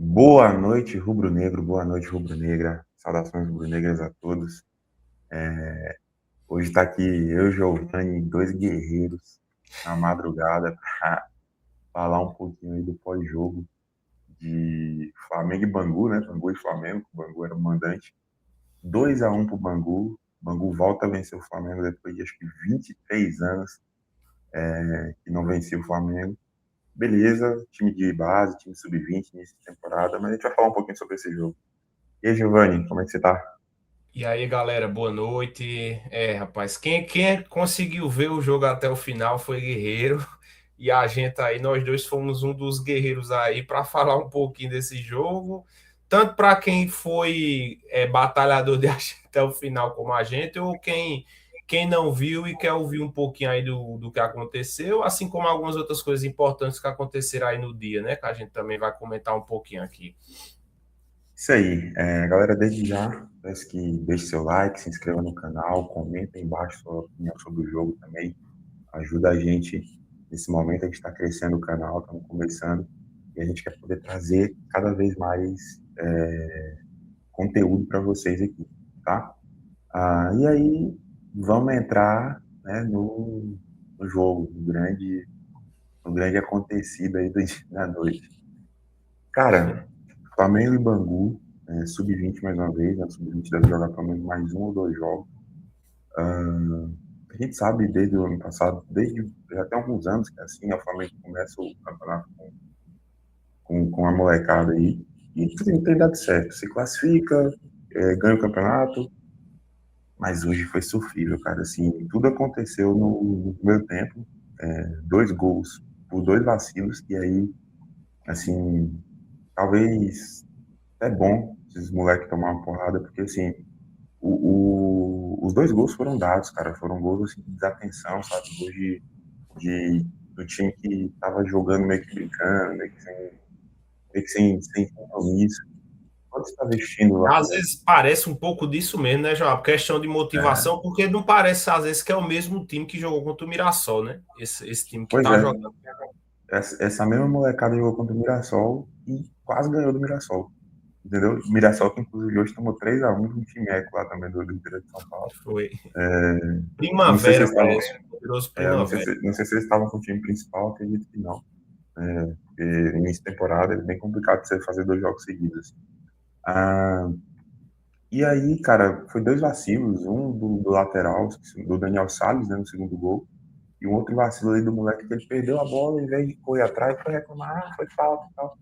Boa noite, rubro-negro, boa noite, rubro-negra. Saudações rubro-negras a todos. Hoje está aqui eu, Giovanni, dois guerreiros na madrugada para falar um pouquinho aí do pós-jogo de Flamengo e Bangu, né? Bangu e Flamengo, o Bangu era o mandante. 2-1 para o Bangu. Bangu volta a vencer o Flamengo depois de acho que 23 anos que não vencia o Flamengo. Beleza, time de base, time sub-20 início de temporada, mas a gente vai falar um pouquinho sobre esse jogo. E aí, Giovanni, como é que você tá? E aí, galera, boa noite. Rapaz, quem conseguiu ver o jogo até o final foi Guerreiro. E a gente aí, nós dois fomos um dos guerreiros aí para falar um pouquinho desse jogo. Tanto para quem foi batalhador de até o final como a gente, ou quem não viu e quer ouvir um pouquinho aí do que aconteceu, assim como algumas outras coisas importantes que aconteceram aí no dia, né? Que a gente também vai comentar um pouquinho aqui. Isso aí, galera, desde já, peço que deixe seu like, se inscreva no canal, comenta aí embaixo sua opinião sobre o jogo também, ajuda a gente nesse momento, a gente está crescendo o canal, estamos começando, e a gente quer poder trazer cada vez mais conteúdo para vocês aqui, tá? E aí, vamos entrar, né, no jogo, no grande acontecido aí da noite. Cara, Flamengo e Bangu, sub-20 mais uma vez, né? Sub-20 deve jogar pelo menos mais um ou dois jogos. A gente sabe desde o ano passado, desde já tem alguns anos que é assim, né? O Flamengo começa o campeonato com a molecada aí, e tudo tem dado certo. Se classifica, ganha o campeonato, mas hoje foi sofrível, cara. Assim, tudo aconteceu no primeiro tempo, dois gols por dois vacilos, e aí, assim, talvez é bom esses moleques tomar uma porrada, porque assim, os dois gols foram dados, cara, foram gols assim, de desatenção, sabe? Gols do time que tava jogando meio que brincando, meio que sem compromisso. Quando você tá vestindo lá, Às vezes parece um pouco disso mesmo, né, João? Questão de é, motivação, porque não parece às vezes que é o mesmo time que jogou contra o Mirassol, né? Esse time que pois tá é, jogando. essa mesma molecada jogou contra o Mirassol e quase ganhou do Mirassol, entendeu? O Mirassol que inclusive hoje tomou 3-1 de um time eco lá também do Interior de São Paulo. Foi. É, não sei se Primavera, eles estavam, parece. Poderoso não sei Primavera. não sei se eles estavam com o time principal, acredito que não. Porque início de temporada é bem complicado você fazer dois jogos seguidos. Ah, e aí, cara, foi dois vacilos, um do lateral, do Daniel Salles, né, no segundo gol, e um outro vacilo ali do moleque que ele perdeu a bola, em vez de correr atrás, foi reclamar, foi falta e tal.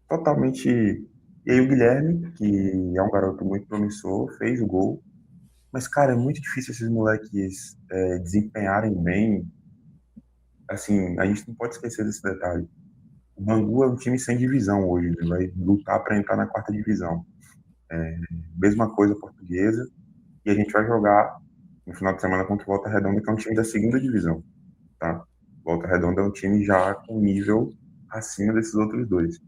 Totalmente. E aí o Guilherme, que é um garoto muito promissor, fez o gol. Mas, cara, é muito difícil esses moleques desempenharem bem. Assim, a gente não pode esquecer desse detalhe. O Bangu é um time sem divisão hoje, né? Vai lutar para entrar na quarta divisão. Mesma coisa portuguesa, e a gente vai jogar no final de semana contra o Volta Redonda, que é um time da segunda divisão, tá? Volta Redonda é um time já com nível acima desses outros dois.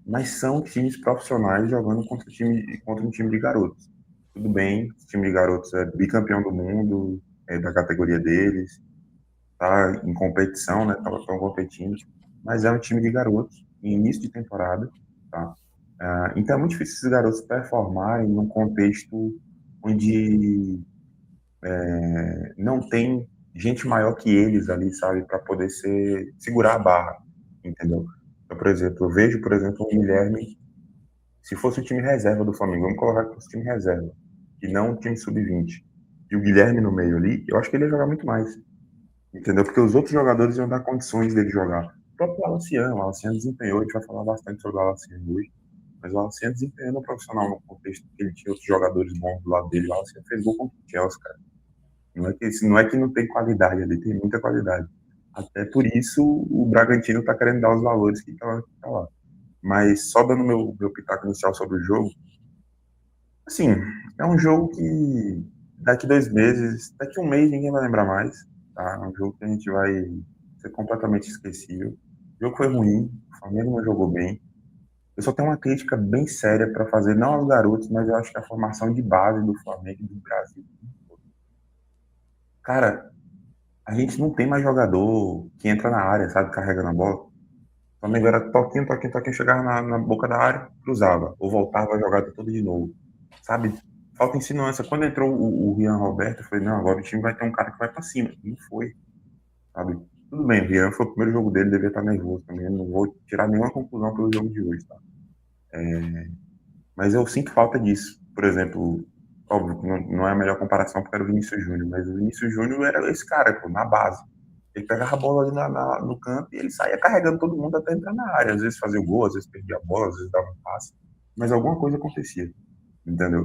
Mas são times profissionais jogando contra um time de garotos. Tudo bem, o time de garotos é bicampeão do mundo, é da categoria deles, tá em competição, né? Estão competindo, mas é um time de garotos em início de temporada, tá? Então é muito difícil esses garotos performarem num contexto onde não tem gente maior que eles ali, sabe, para poder segurar a barra, entendeu? Então, por exemplo, eu vejo, por exemplo, o Guilherme, se fosse o time reserva do Flamengo, vamos colocar que fosse o time reserva, e não o time sub-20, e o Guilherme no meio ali, eu acho que ele ia jogar muito mais, entendeu? Porque os outros jogadores iam dar condições dele jogar. O próprio o Alaciano desempenhou, a gente vai falar bastante sobre o Alaciano hoje, mas o Alaciano desempenhou no profissional no contexto que ele tinha outros jogadores bons do lado dele. O Alaciano fez gol contra o Chelsea, cara. Não é que não tem qualidade ali, tem muita qualidade. Até por isso o Bragantino está querendo dar os valores que tá lá. Mas só dando meu pitaco inicial sobre o jogo, assim, é um jogo que daqui 2 meses, daqui um mês ninguém vai lembrar mais, tá? É um jogo que a gente vai ser completamente esquecível. O jogo foi ruim, o Flamengo não jogou bem. Eu só tenho uma crítica bem séria para fazer, não aos garotos, mas eu acho que a formação de base do Flamengo e do Brasil. Cara, a gente não tem mais jogador que entra na área, sabe, carregando a bola. O Flamengo era toquinho, toquinho, toquinho, chegava na boca da área, cruzava, ou voltava a jogada toda de novo. Sabe? Falta insegurança. Quando entrou o Rian Roberto, eu falei, não, agora o time vai ter um cara que vai pra cima. Não foi, sabe? Tudo bem, o Rian foi o primeiro jogo dele, devia estar nervoso também. Eu não vou tirar nenhuma conclusão pelo jogo de hoje, tá? Mas eu sinto falta disso. Por exemplo, óbvio que não é a melhor comparação porque era o Vinícius Júnior, mas o Vinícius Júnior era esse cara, pô, na base. Ele pegava a bola ali no campo e ele saía carregando todo mundo até entrar na área. Às vezes fazia o gol, às vezes perdia a bola, às vezes dava um passe. Mas alguma coisa acontecia, entendeu?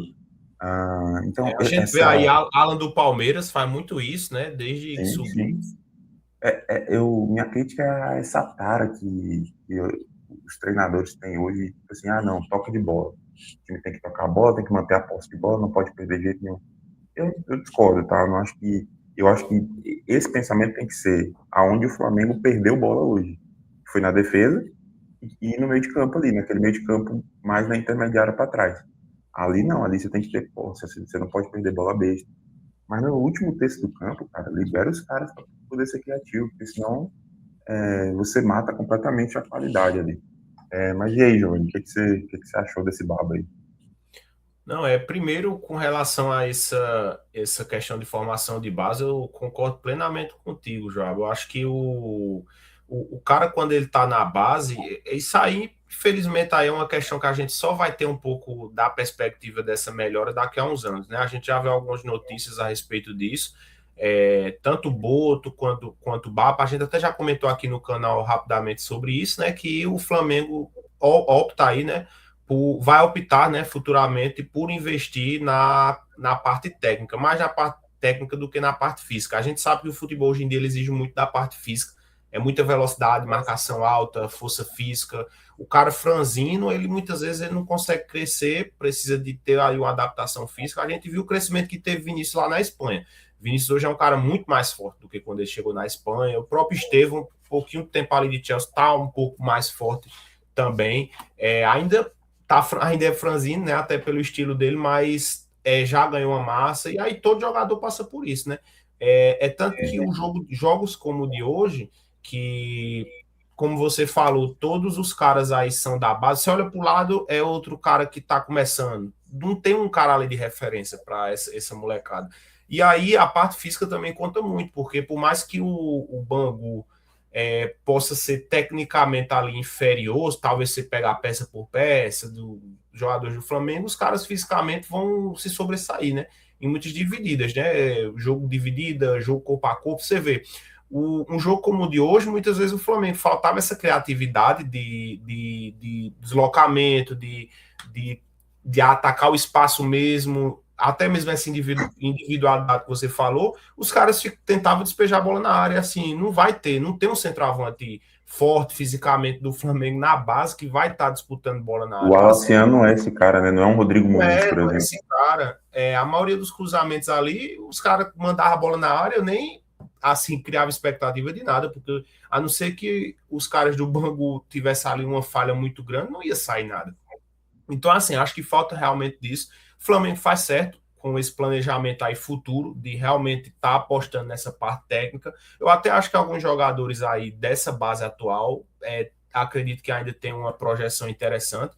Então, A gente vê aí essa. Alan do Palmeiras faz muito isso, né? Desde que Sim, subiu. sim. Minha crítica é a essa tara que os treinadores têm hoje, tipo assim, não, toque de bola. O time tem que tocar a bola, tem que manter a posse de bola, não pode perder de jeito nenhum. Eu discordo, tá? Eu acho que esse pensamento tem que ser aonde o Flamengo perdeu bola hoje. Foi na defesa e no meio de campo ali, naquele meio de campo mais na intermediária para trás. Ali não, ali você tem que ter posse, você não pode perder bola besta. Mas no último terço do campo, cara, libera os caras para poder ser criativo, porque senão você mata completamente a qualidade ali. Mas e aí, Giovanni, o que você achou desse baba aí? Não, primeiro com relação a essa questão de formação de base, eu concordo plenamente contigo, João. Eu acho que o cara, quando ele tá na base, isso aí, infelizmente, aí é uma questão que a gente só vai ter um pouco da perspectiva dessa melhora daqui a uns anos, né? A gente já viu algumas notícias a respeito disso, tanto o Boto quanto o Bapa, a gente até já comentou aqui no canal rapidamente sobre isso, né? Que o Flamengo opta aí, né? Vai optar, né, futuramente por investir na parte técnica, mais na parte técnica do que na parte física. A gente sabe que o futebol hoje em dia ele exige muito da parte física, é muita velocidade, marcação alta, força física. O cara franzino, ele muitas vezes ele não consegue crescer, precisa de ter aí uma adaptação física. A gente viu o crescimento que teve Vinícius lá na Espanha. Vinícius hoje é um cara muito mais forte do que quando ele chegou na Espanha. O próprio Estevão, um pouquinho de tempo ali de Chelsea, está um pouco mais forte também. Ainda é franzino, né? Até pelo estilo dele, mas já ganhou uma massa, e aí todo jogador passa por isso, né? Tanto que jogos como o de hoje, que, como você falou, todos os caras aí são da base. Você olha para o lado, é outro cara que está começando. Não tem um cara ali de referência para essa molecada. E aí a parte física também conta muito, porque por mais que o Bangu possa ser tecnicamente ali inferior, talvez você pegar peça por peça do jogador do Flamengo, os caras fisicamente vão se sobressair, né? Em muitas divididas, né? Jogo dividida, jogo corpo a corpo, você vê. Um jogo como o de hoje, muitas vezes o Flamengo faltava essa criatividade de deslocamento, de atacar o espaço mesmo, até mesmo essa individualidade que você falou, os caras tentavam despejar a bola na área, assim, não tem um centroavante forte fisicamente do Flamengo na base que vai estar disputando bola na O área. Então, assim, Wallace não é esse cara, né? Não é um Rodrigo Muniz, por não é exemplo. esse cara. A maioria dos cruzamentos ali, os caras mandavam a bola na área, eu nem assim criava expectativa de nada, porque a não ser que os caras do Bangu tivessem ali uma falha muito grande, não ia sair nada. Então, assim, acho que falta realmente disso. O Flamengo faz certo com esse planejamento aí futuro, de realmente estar apostando nessa parte técnica. Eu até acho que alguns jogadores aí dessa base atual, acredito que ainda tem uma projeção interessante.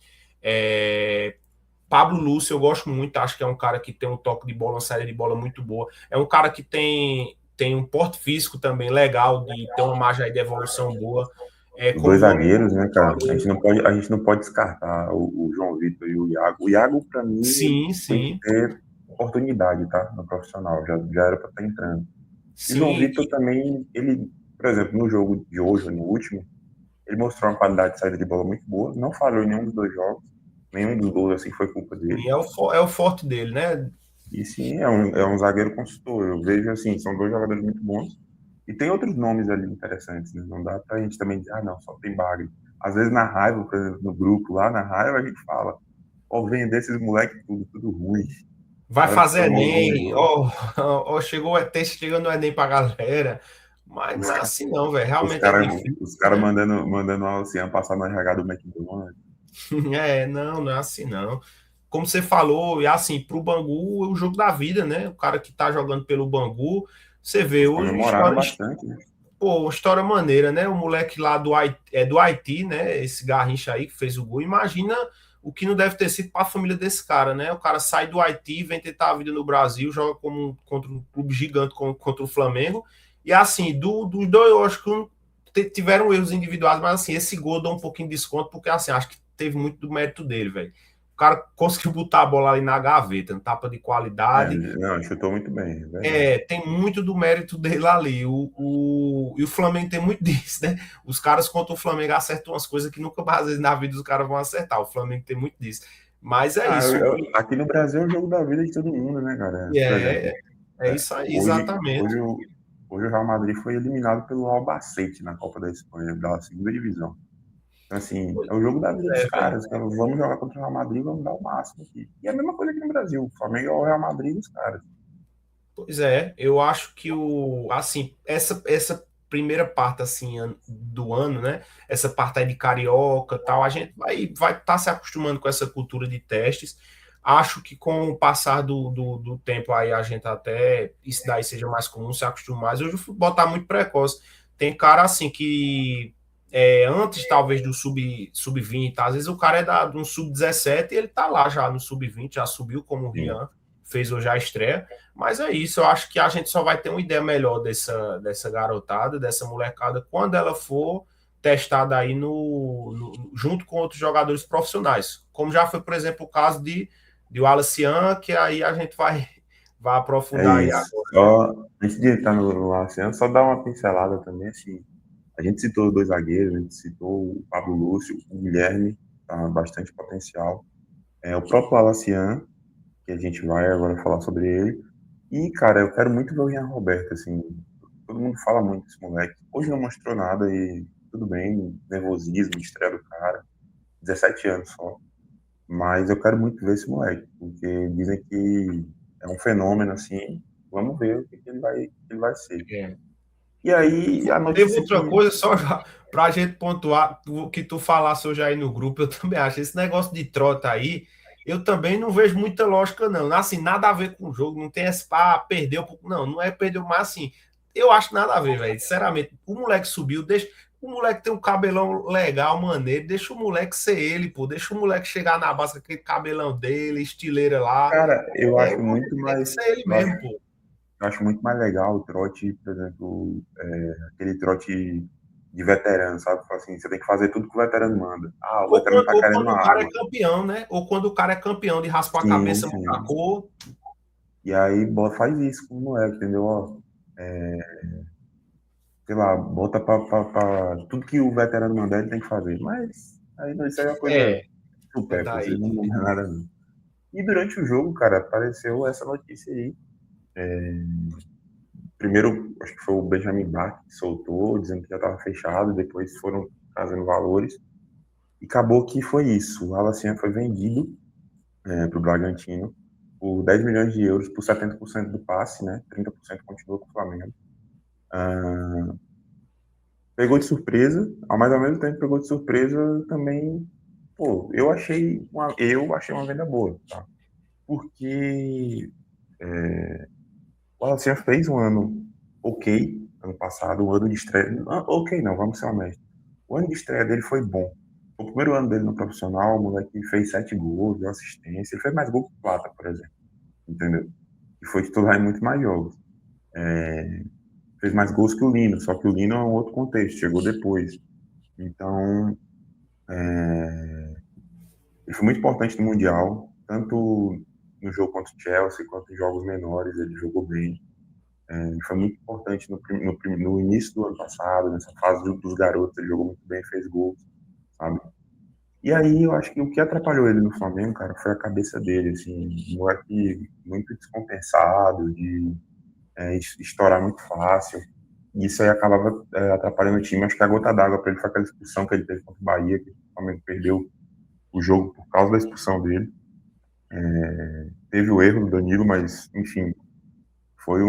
Pablo Lúcio, eu gosto muito, acho que é um cara que tem um toque de bola, uma saída de bola muito boa. É um cara que tem um porte físico também legal, de ter uma margem de evolução boa. Os dois Como zagueiros, né, cara? A gente não pode descartar o João Vitor e o Iago. O Iago, para mim, ele sim, tem que sim, ter oportunidade, tá? No profissional. Já era para estar entrando. E o João sim. Vitor também, ele, por exemplo, no jogo de hoje, no último, ele mostrou uma qualidade de saída de bola muito boa. Não falhou em nenhum dos dois jogos. Nenhum dos gols, assim, foi culpa dele. Sim, é o forte dele, né? E sim, é um zagueiro consultor. Eu vejo, assim, são dois jogadores muito bons. E tem outros nomes ali interessantes, né? Não dá pra gente também dizer, não, só tem Bagre. Às vezes na raiva, por exemplo, no grupo lá, na raiva a gente fala, vender esses moleques tudo ruim. Vai Cara, fazer são Enem, horrorosos. chegou o ET chegando o Enem pra galera. Mas não é assim não, velho. Os Realmente é caras difícil, os cara né? mandando o Luciano passar no RH do McDonald's. Não é assim não. Como você falou, e assim, pro Bangu é o jogo da vida, né? O cara que tá jogando pelo Bangu, você vê Eles o comemoraram bastante, né? pô, uma história maneira, né? O moleque lá do Haiti, né? Esse Garrincha aí que fez o gol. Imagina o que não deve ter sido para a família desse cara, né? O cara sai do Haiti, vem tentar a vida no Brasil, joga contra um clube gigante contra o Flamengo. E assim, dos dois, eu acho que tiveram erros individuais, mas assim, esse gol dá um pouquinho de desconto, porque assim, acho que teve muito do mérito dele, velho. O cara conseguiu botar a bola ali na gaveta, um tapa de qualidade. Não, chutou muito bem, é verdade. Tem muito do mérito dele ali. E o Flamengo tem muito disso, né? Os caras contra o Flamengo acertam umas coisas que nunca mais, às vezes, na vida os caras vão acertar. O Flamengo tem muito disso. Mas é isso. Aqui no Brasil é o jogo da vida de todo mundo, né, cara? Por exemplo, É, é isso aí, hoje, exatamente. hoje, hoje o Real Madrid foi eliminado pelo Albacete na Copa da Espanha, da segunda divisão. Então, assim, é o jogo da vida dos Velho. caras. Cara. Vamos jogar contra o Real Madrid, vamos dar o máximo aqui. E é a mesma coisa aqui no Brasil. O Flamengo é o Real Madrid dos caras. Pois é, eu acho que assim, essa primeira parte assim do ano, né? Essa parte aí de carioca, tal, a gente vai estar se acostumando com essa cultura de testes. Acho que com o passar do tempo aí a gente até isso daí seja mais comum, se acostumar mais. Hoje o futebol tá muito precoce. Tem cara assim que antes talvez do sub-20, às vezes o cara de um sub-17 e ele tá lá já no sub-20, já subiu como o Sim. Rian, fez hoje a estreia. Mas é isso, eu acho que a gente só vai ter uma ideia melhor dessa garotada, dessa molecada, quando ela for testada aí junto com outros jogadores profissionais. Como já foi, por exemplo, o caso de Wallace Young, que aí a gente vai É aprofundar aí isso. agora, né? Só, antes de entrar no Arsenal, só dar uma pincelada também, assim. A gente citou dois zagueiros, a gente citou o Pablo Lúcio, o Guilherme, tá, bastante potencial. O próprio Alacian, que a gente vai agora falar sobre ele. E, cara, eu quero muito ver o Ian Roberto, assim. Todo mundo fala muito desse moleque. Hoje não mostrou nada e tudo bem, nervosismo, estreia do cara. 17 anos só. Mas eu quero muito ver esse moleque, porque dizem que é um fenômeno, assim. Vamos ver o que ele vai ser. É. E aí, a Teve notícia outra que. coisa, só para a gente pontuar, o que tu falasse hoje aí no grupo, eu também acho. Esse negócio de trota aí, eu também não vejo muita lógica, não. Assim, nada a ver com o jogo, não tem esse pá, perdeu. Não, não é perdeu, mas assim, eu acho nada a ver, velho. Sinceramente, o moleque subiu, deixa. O moleque tem um cabelão legal, maneiro, deixa o moleque ser ele, pô. Deixa o moleque chegar na base com aquele cabelão dele, estileira lá. Cara, eu O acho muito moleque tem que mais. ser ele Eu acho, mesmo, pô. eu acho muito mais legal o trote, por exemplo, aquele trote de veterano, sabe? Assim, você tem que fazer tudo que o veterano manda. Ah, o veterano tá Ou querendo quando uma o cara é água. campeão, né? Ou quando o cara é campeão de raspar a Sim, cabeça, mudar a sim. cor. E aí faz isso com o moleque, entendeu? Ó, sei lá, bota tudo que o veterano mandar, ele tem que fazer. Mas aí não, isso aí é uma coisa É, supérflua, isso aí daí. não muda nada, não. E durante o jogo, cara, apareceu essa notícia aí. Primeiro, acho que foi o Benjamin Bach que soltou, dizendo que já estava fechado, depois foram trazendo valores. E acabou que foi isso. O Alacian foi vendido para o Bragantino por 10 milhões de euros por 70% do passe, né? 30% continua com o Flamengo. Ah, pegou de surpresa, mas ao mesmo tempo pegou de surpresa também. Pô, eu achei uma venda boa, tá? Porque o Alacian fez um ano ok, ano passado, um ano de estreia. Ok, não, vamos ser honestos. O ano de estreia dele foi bom. O primeiro ano dele no profissional, o moleque fez 7 gols, deu assistência. Ele fez mais gol que o Plata, por exemplo. Entendeu? E foi titular em muito mais jogos. Fez mais gols que o Lino, só que o Lino é um outro contexto, chegou depois. Então, ele foi muito importante no Mundial, tanto no jogo contra o Chelsea, quanto em jogos menores, ele jogou bem. Ele foi muito importante no início do ano passado, nessa fase dos garotos, ele jogou muito bem, fez gols, sabe? E aí eu acho que o que atrapalhou ele no Flamengo, cara, foi a cabeça dele, assim, um moleque muito descompensado, de estourar muito fácil. E isso aí acabava atrapalhando o time. Acho que a gota d'água para ele foi aquela expulsão que ele teve contra o Bahia, que o Flamengo perdeu o jogo por causa da expulsão dele. Teve o erro do Danilo, mas, enfim, foi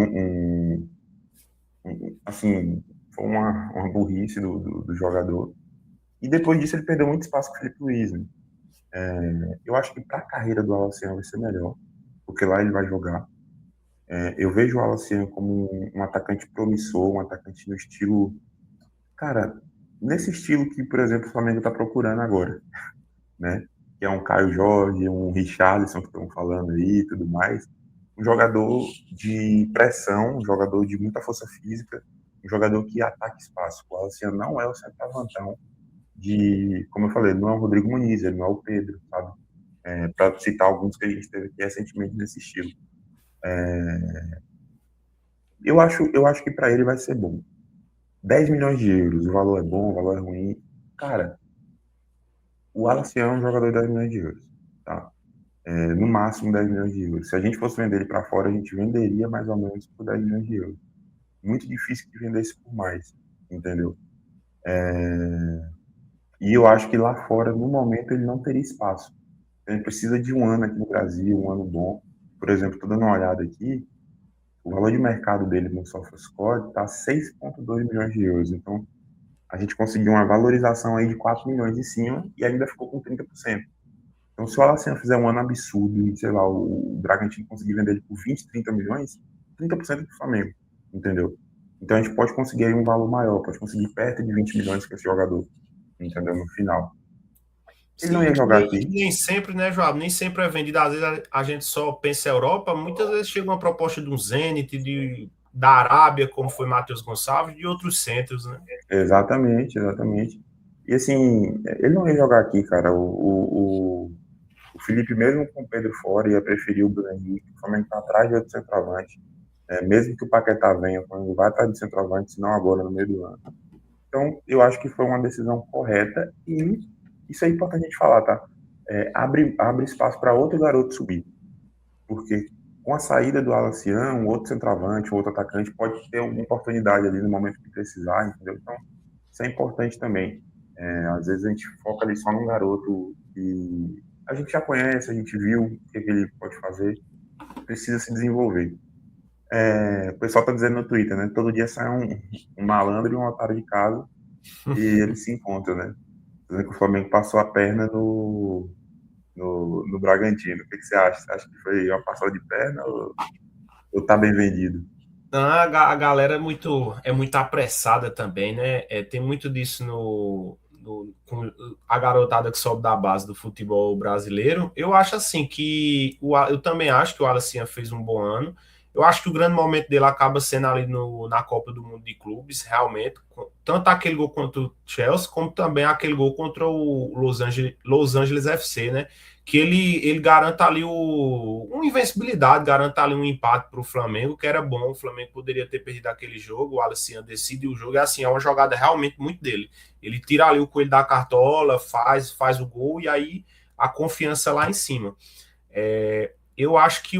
assim, foi uma burrice do jogador. E depois disso ele perdeu muito espaço com o Felipe Luiz, né? Eu acho que para a carreira do Alaciano vai ser melhor, porque lá ele vai jogar. Eu vejo o Alaciano como um atacante promissor, um atacante no estilo. Cara, nesse estilo que, por exemplo, o Flamengo está procurando agora, né? Que é um Caio Jorge, um Richarlison que estão falando aí e tudo mais. Um jogador de pressão, um jogador de muita força física, um jogador que ataca espaço. O Alcian não é o centroavantão de, como eu falei, não é o Rodrigo Muniz, ele não é o Pedro, sabe? Para citar alguns que a gente teve aqui recentemente nesse estilo. Eu acho que para ele vai ser bom. 10 milhões de euros, o valor é bom, o valor é ruim. Cara, o Wallace é um jogador de 10 milhões de euros, tá? No máximo 10 milhões de euros. Se a gente fosse vender ele para fora, a gente venderia mais ou menos por 10 milhões de euros. Muito difícil que vendesse por mais, entendeu? E eu acho que lá fora, no momento, ele não teria espaço. Ele precisa de um ano aqui no Brasil, um ano bom. Por exemplo, estou dando uma olhada aqui, o valor de mercado dele no SofaScore está 6,2 milhões de euros. Então, a gente conseguiu uma valorização aí de 4 milhões em cima e ainda ficou com 30%. Então, se o Alassane fizer um ano absurdo e, sei lá, o Bragantino conseguir vender ele por 20, 30 milhões, 30% é do Flamengo, entendeu? Então, a gente pode conseguir aí um valor maior, pode conseguir perto de 20 milhões com esse jogador, entendeu? No final. Ele não Sim, ia que jogar aqui, nem sempre, né, João? Nem sempre é vendido. Às vezes a gente só pensa Europa, muitas vezes chega uma proposta de um Zenit, da Arábia, como foi Matheus Gonçalves, de outros centros, né? exatamente, exatamente. E assim, ele não ia jogar aqui, cara. O Felipe, mesmo com o Pedro fora, ia preferir o Bruno Henrique. O Flamengo tá atrás de outro centroavante. Mesmo que o Paquetá venha, o Flamengo vai atrás de centroavante, se não agora, no meio do ano. Então, eu acho que foi uma decisão correta e isso é importante a gente falar, tá? Abre espaço para outro garoto subir. Porque com a saída do Alacian, um outro centroavante, um outro atacante pode ter uma oportunidade ali no momento que precisar, entendeu? Então, isso é importante também. Às vezes a gente foca ali só num garoto que a gente já conhece, a gente viu o que ele pode fazer, precisa se desenvolver. O pessoal tá dizendo no Twitter, né? Todo dia sai um malandro e um otário de casa e eles se encontram, né? Dizendo que o Flamengo passou a perna no Bragantino. O que você acha? Você acha que foi uma passada de perna ou tá bem vendido? Não, a galera é muito apressada também, né? Tem muito disso com a garotada que sobe da base do futebol brasileiro. Eu acho assim que eu também acho que o Alacinha fez um bom ano. Eu acho que o grande momento dele acaba sendo ali na Copa do Mundo de Clubes, realmente. Tanto aquele gol contra o Chelsea, como também aquele gol contra o Los Angeles FC, né? Que ele garanta ali uma invencibilidade, garanta ali um empate para o Flamengo, que era bom. O Flamengo poderia ter perdido aquele jogo, o Alcian decide o jogo, é assim, é uma jogada realmente muito dele. Ele tira ali o coelho da cartola, faz o gol e aí a confiança lá em cima. Eu acho que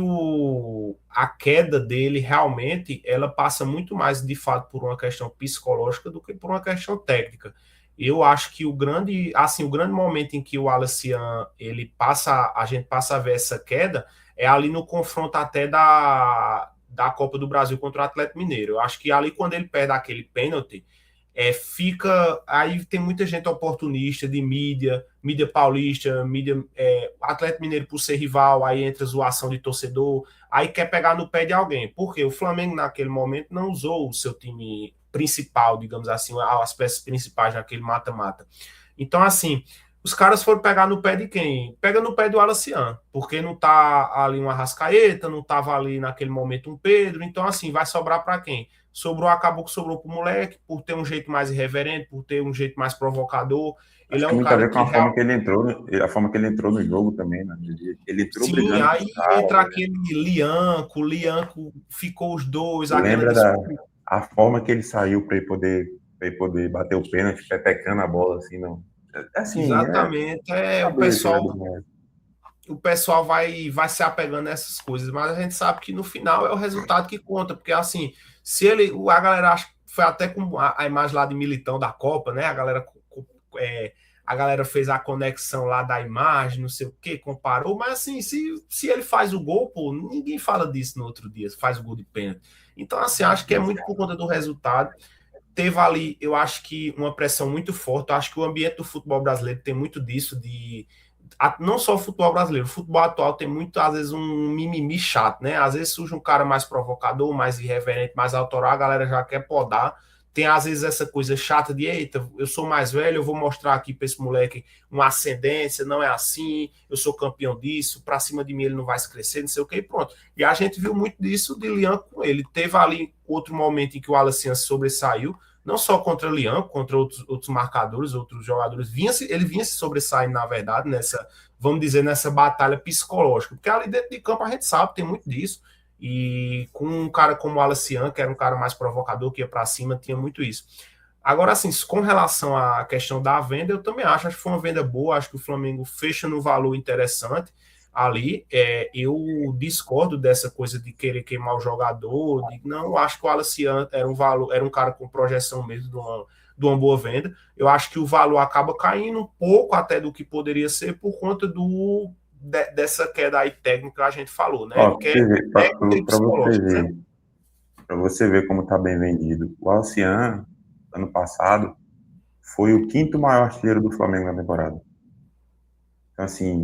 a queda dele realmente ela passa muito mais de fato por uma questão psicológica do que por uma questão técnica. Eu acho que o grande momento em que o Alacian a gente passa a ver essa queda é ali no confronto até da Copa do Brasil contra o Atlético Mineiro. Eu acho que ali quando ele perde aquele pênalti, fica. Aí tem muita gente oportunista de mídia paulista, mídia. Atlético Mineiro por ser rival, aí entra zoação de torcedor, aí quer pegar no pé de alguém. Porque o Flamengo, naquele momento, não usou o seu time principal, digamos assim, as peças principais naquele mata-mata. Então, assim, os caras foram pegar no pé de quem? Pega no pé do Alacian, porque não tá ali um Arrascaeta, não tava ali naquele momento um Pedro, então, assim, vai sobrar para quem? Acabou que sobrou pro moleque, por ter um jeito mais irreverente, por ter um jeito mais provocador. Ele Acho é que tem um muito a cara ver com que a forma que ele entrou, a forma que ele entrou no jogo também, né? Ele entrou sim, brigando com aí o cara. entra aquele Lianco ficou os dois, aquela Lembra disputa. a forma que ele saiu para ele poder bater o pênalti, petecando a bola assim, não. Assim, Exatamente. O cabeça, né, pessoal, do moleque. o pessoal vai se apegando a essas coisas, mas a gente sabe que no final é o resultado que conta, porque assim, se ele, a galera acha que foi até com a imagem lá de Militão da Copa, né? É, a galera fez a conexão lá da imagem, não sei o que, comparou, mas assim, se ele faz o gol, pô, ninguém fala disso no outro dia, faz o gol de pênalti. Então, assim, acho que é muito por conta do resultado. Teve ali, eu acho que uma pressão muito forte. Eu acho que o ambiente do futebol brasileiro tem muito disso, não só o futebol brasileiro, o futebol atual tem muito, às vezes, um mimimi chato, né? Às vezes surge um cara mais provocador, mais irreverente, mais autoral, a galera já quer podar. tem às vezes essa coisa chata de, eita, eu sou mais velho, eu vou mostrar aqui para esse moleque uma ascendência, não é assim, eu sou campeão disso, para cima de mim ele não vai se crescer, não sei o que, e pronto. E a gente viu muito disso de Lian com ele. Teve ali outro momento em que o Alacian sobressaiu, não só contra o Lian, contra outros marcadores, outros jogadores, ele vinha se sobressaindo, na verdade, vamos dizer, nessa batalha psicológica, porque ali dentro de campo a gente sabe, tem muito disso, e com um cara como o Alacian, que era um cara mais provocador, que ia para cima, tinha muito isso. Agora, assim, com relação à questão da venda, eu também acho que foi uma venda boa, acho que o Flamengo fecha no valor interessante ali. Eu discordo dessa coisa de querer queimar o jogador, não acho que o Alacian era um cara com projeção mesmo de uma boa venda. Eu acho que o valor acaba caindo um pouco até do que poderia ser por conta dessa queda aí técnica que a gente falou, né? Ó, Que é técnica e psicológica, né? Para você ver como está bem vendido. O Alcian, ano passado, foi o quinto maior artilheiro do Flamengo na temporada. Então, assim,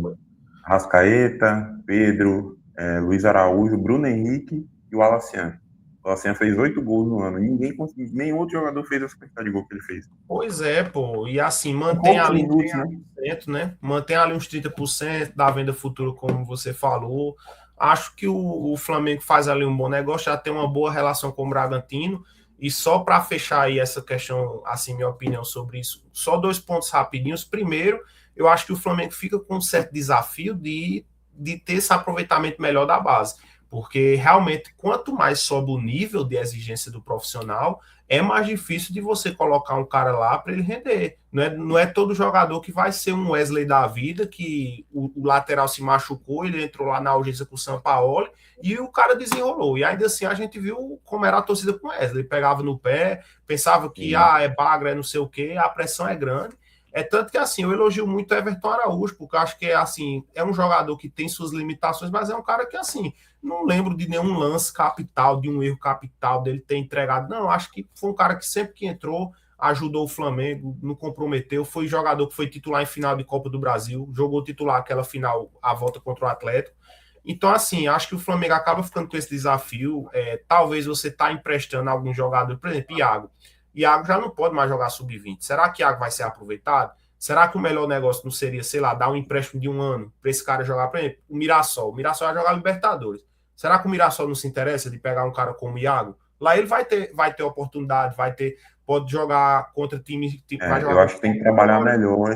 Rascaeta, Pedro, Luiz Araújo, Bruno Henrique e o Alcian. O Alcian fez 8 gols no ano. Nenhum outro jogador fez essa quantidade de gol que ele fez. Pois é, pô. E assim, Com mantém poucos ali minutos, né? 30%, né? Mantém ali uns 30% da venda futura, como você falou. Acho que o Flamengo faz ali um bom negócio, já tem uma boa relação com o Bragantino. E só para fechar aí essa questão, assim, minha opinião sobre isso, só 2 pontos rapidinhos. Primeiro, eu acho que o Flamengo fica com um certo desafio de ter esse aproveitamento melhor da base. Porque realmente, quanto mais sobe o nível de exigência do profissional, é mais difícil de você colocar um cara lá para ele render. Não é todo jogador que vai ser um Wesley da vida, que o lateral se machucou, ele entrou lá na urgência com o Sampaoli e o cara desenrolou. E ainda assim a gente viu como era a torcida com o Wesley. Pegava no pé, pensava que é bagra, é não sei o quê, a pressão é grande. É tanto que assim, eu elogio muito o Everton Araújo, porque eu acho que assim, é um jogador que tem suas limitações, mas é um cara que assim, não lembro de nenhum lance capital, de um erro capital dele ter entregado. Não, acho que foi um cara que sempre que entrou, ajudou o Flamengo, não comprometeu. Foi jogador que foi titular em final de Copa do Brasil, jogou titular aquela final, a volta contra o Atlético. Então, assim, acho que o Flamengo acaba ficando com esse desafio. Talvez você está emprestando algum jogador, por exemplo, Iago. Iago já não pode mais jogar sub-20. Será que Iago vai ser aproveitado? Será que o melhor negócio não seria, sei lá, dar um empréstimo de um ano para esse cara jogar, por exemplo, o Mirassol? O Mirassol vai jogar Libertadores. Será que o Mirassol não se interessa de pegar um cara como o Iago? Lá ele vai ter oportunidade, pode jogar contra time. Eu acho que tem que trabalhar melhor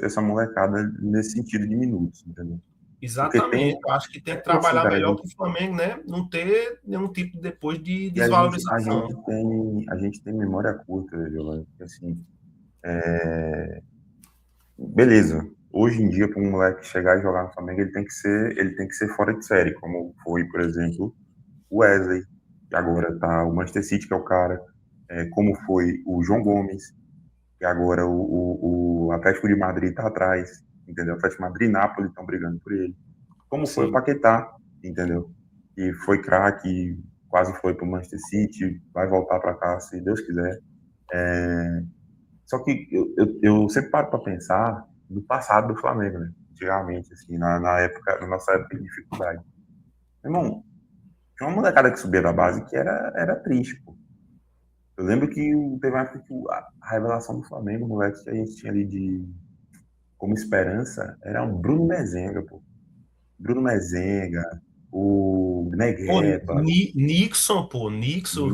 essa molecada nesse sentido de minutos, entendeu? Exatamente, eu acho que tem que trabalhar melhor para o Flamengo, né? Não ter nenhum tipo depois de desvalorização. A gente tem memória curta, Giovanni, porque assim, beleza. Hoje em dia, para um moleque chegar e jogar no Flamengo, ele tem que ser fora de série, como foi, por exemplo, o Wesley, que agora tá o Manchester City, que é o cara, como foi o João Gomes, que agora o Atlético de Madrid tá atrás, entendeu? O Atlético de Madrid e Nápoles estão brigando por ele. Como foi o Paquetá, entendeu? Que foi craque, quase foi pro Manchester City, vai voltar para cá, se Deus quiser. Só que eu sempre paro para pensar do passado do Flamengo, né? Antigamente, assim, na nossa época de dificuldade. Irmão, tinha uma molecada que subia da base que era triste, pô. Eu lembro que teve uma época que a revelação do Flamengo, o moleque que a gente tinha ali como esperança, era o Bruno Mezenga, pô. Bruno Mezenga, o Negueba. Nixon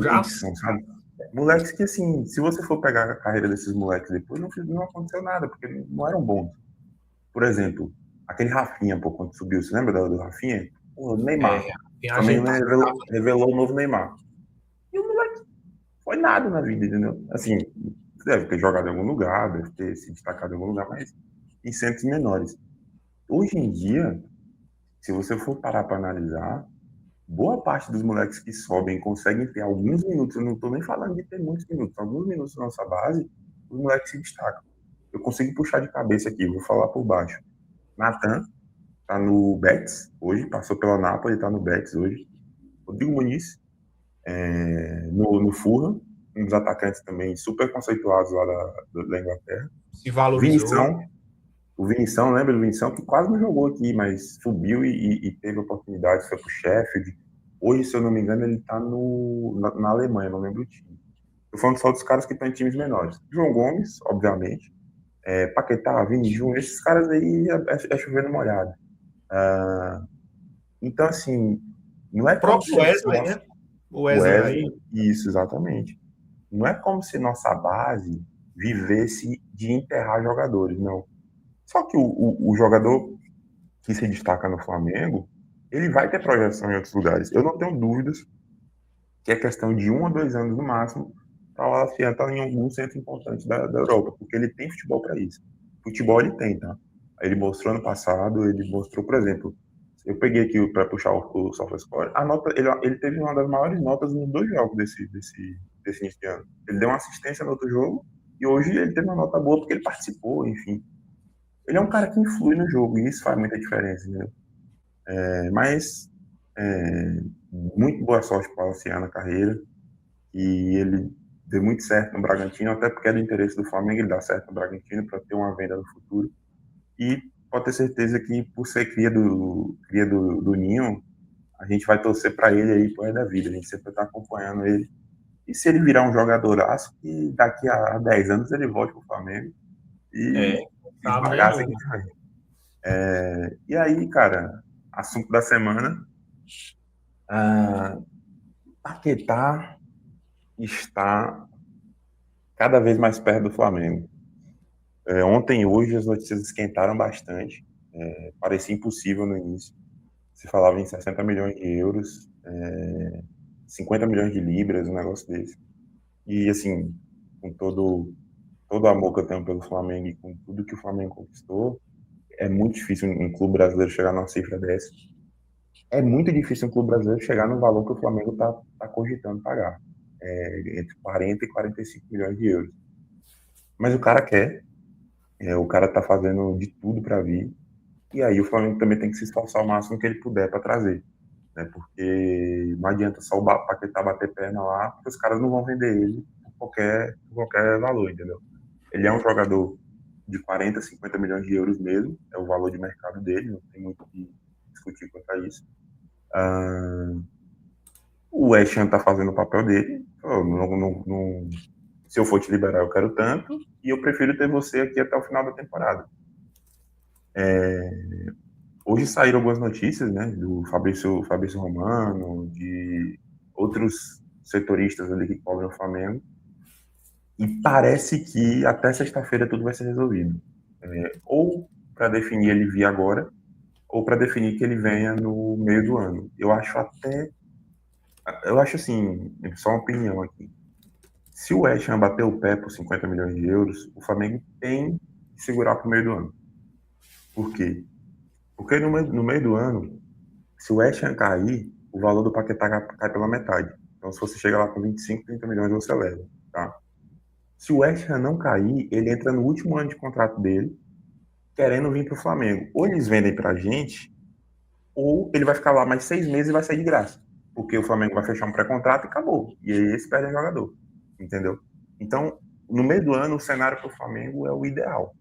já. Sabe? Moleques que, assim, se você for pegar a carreira desses moleques depois, não aconteceu nada, porque não eram bons. Por exemplo, aquele Rafinha, pô, quando subiu, você lembra do Rafinha? O Neymar. Também revelou o novo Neymar. E o moleque foi nada na vida, entendeu? Assim, deve ter jogado em algum lugar, deve ter se destacado em algum lugar, mas em centros menores. Hoje em dia, se você for parar para analisar, boa parte dos moleques que sobem conseguem ter alguns minutos, eu não estou nem falando de ter muitos minutos, alguns minutos na nossa base, os moleques se destacam. Eu consigo puxar de cabeça aqui, vou falar por baixo. Natan tá no Betis hoje, passou pela Nápoles, tá no Betis hoje. Rodrigo Muniz, no Fulham, um dos atacantes também super conceituados lá da Inglaterra. Se valorizou. O Vinição, lembra do Vinição, que quase não jogou aqui, mas subiu e teve oportunidade, foi pro Sheffield. Hoje, se eu não me engano, ele tá na Alemanha, não lembro o time. Tô falando só dos caras que estão em times menores. João Gomes, obviamente. Paquetá, Vini Júnior, esses caras aí é chovendo molhado. Então, assim, não é O como próprio se Wesley, nossa. né? O O Wesley aí. Wesley, isso, exatamente. Não é como se nossa base vivesse de enterrar jogadores, não. Só que o jogador que se destaca no Flamengo, ele vai ter projeção em outros lugares. Eu não tenho dúvidas que é questão de 1 ou 2 anos no máximo para lá afiantar em algum centro importante da Europa, porque ele tem futebol para isso. Futebol ele tem, tá? Ele mostrou ano passado, ele mostrou, por exemplo, eu peguei aqui para puxar o SofaScore, a nota, ele teve uma das maiores notas nos 2 jogos desse início de ano. Ele deu uma assistência no outro jogo e hoje ele teve uma nota boa porque ele participou, enfim. Ele é um cara que influi no jogo e isso faz muita diferença, né? Mas muito boa sorte para o Luciano na carreira e ele deu muito certo no Bragantino, até porque é do interesse do Flamengo ele dá certo no Bragantino para ter uma venda no futuro. E pode ter certeza que por ser cria do Ninho, a gente vai torcer para ele aí pro resto da vida. A gente sempre está acompanhando ele. E se ele virar um jogadoraço, que daqui a 10 anos ele volte pro Flamengo e Sabe nem esbagaça aqui nunca. também. E aí, cara, assunto da semana. Paquetá está cada vez mais perto do Flamengo. Ontem e hoje as notícias esquentaram bastante. Parecia impossível no início. Se falava em 60 milhões de euros, 50 milhões de libras, um negócio desse. E assim, com todo o amor que eu tenho pelo Flamengo e com tudo que o Flamengo conquistou, é muito difícil um clube brasileiro chegar numa cifra dessa. É muito difícil um clube brasileiro chegar no valor que o Flamengo está cogitando pagar. Entre 40 e 45 milhões de euros. Mas o cara quer, o cara tá fazendo de tudo para vir. E aí o Flamengo também tem que se esforçar o máximo que ele puder para trazer. Né? Porque não adianta só o Paquetá bater perna lá, porque os caras não vão vender ele por qualquer valor, entendeu? Ele é um jogador de 40, 50 milhões de euros mesmo, é o valor de mercado dele, não tem muito o que discutir quanto a isso. O West Ham tá fazendo o papel dele, se eu for te liberar eu quero tanto, e eu prefiro ter você aqui até o final da temporada. Hoje saíram algumas notícias, né, do Fabrício Romano, de outros setoristas ali que cobrem o Flamengo, e parece que até sexta-feira tudo vai ser resolvido. Ou para definir ele vir agora, ou para definir que ele venha no meio do ano. Eu acho assim, só uma opinião aqui. Se o West Ham bater o pé por 50 milhões de euros, o Flamengo tem que segurar para o meio do ano. Por quê? Porque no meio do ano, se o West Ham cair, o valor do Paquetá cai pela metade. Então, se você chega lá com 25, 30 milhões, você leva. Tá? Se o West Ham não cair, ele entra no último ano de contrato dele, querendo vir para o Flamengo. Ou eles vendem para a gente, ou ele vai ficar lá mais 6 meses e vai sair de graça. Porque o Flamengo vai fechar um pré-contrato e acabou. E aí eles perdem o jogador. Entendeu? Então, no meio do ano, o cenário para o Flamengo é o ideal.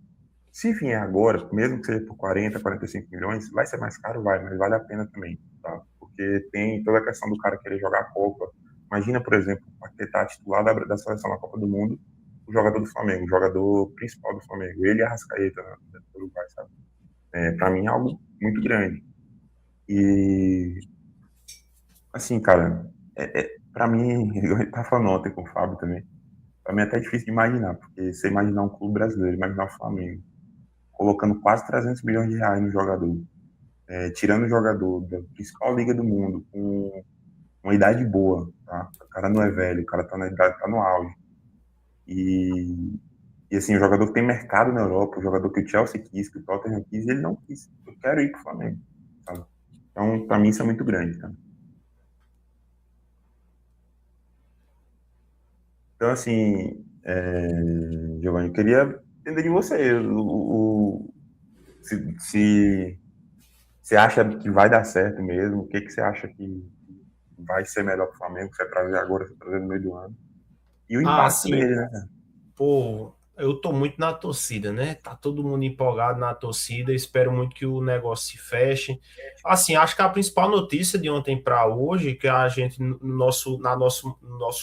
Se vier agora, mesmo que seja por 40, 45 milhões, vai ser mais caro, vai, mas vale a pena também, tá? Porque tem toda a questão do cara querer jogar a Copa. Imagina, por exemplo, o Paquetá titular da seleção na Copa do Mundo, o jogador do Flamengo, o jogador principal do Flamengo, ele e a Arrascaeta, né, do Uruguai, sabe? Para mim é algo muito grande. E, assim, cara, para mim, eu estava falando ontem com o Fábio também, para mim é até difícil de imaginar, porque você imaginar um clube brasileiro, imaginar o Flamengo, colocando quase 300 milhões de reais no jogador, tirando o jogador da principal liga do mundo, com uma idade boa, tá? O cara não é velho, o cara tá na idade, tá no auge. E assim, o jogador que tem mercado na Europa, o jogador que o Chelsea quis, que o Tottenham quis, ele não quis. Eu quero ir pro Flamengo, sabe? Então, pra mim, isso é muito grande, tá? Então, assim, Giovanni, eu queria entender de você, se você acha que vai dar certo mesmo, o que que você acha que vai ser melhor pro Flamengo, que você vai trazer agora, você vai trazer no meio do ano, e o Ah, impacto sim, dele, né? pô. Eu tô muito na torcida, né? Tá todo mundo empolgado na torcida. Espero muito que o negócio se feche. Assim, acho que a principal notícia de ontem para hoje, que a gente, no nosso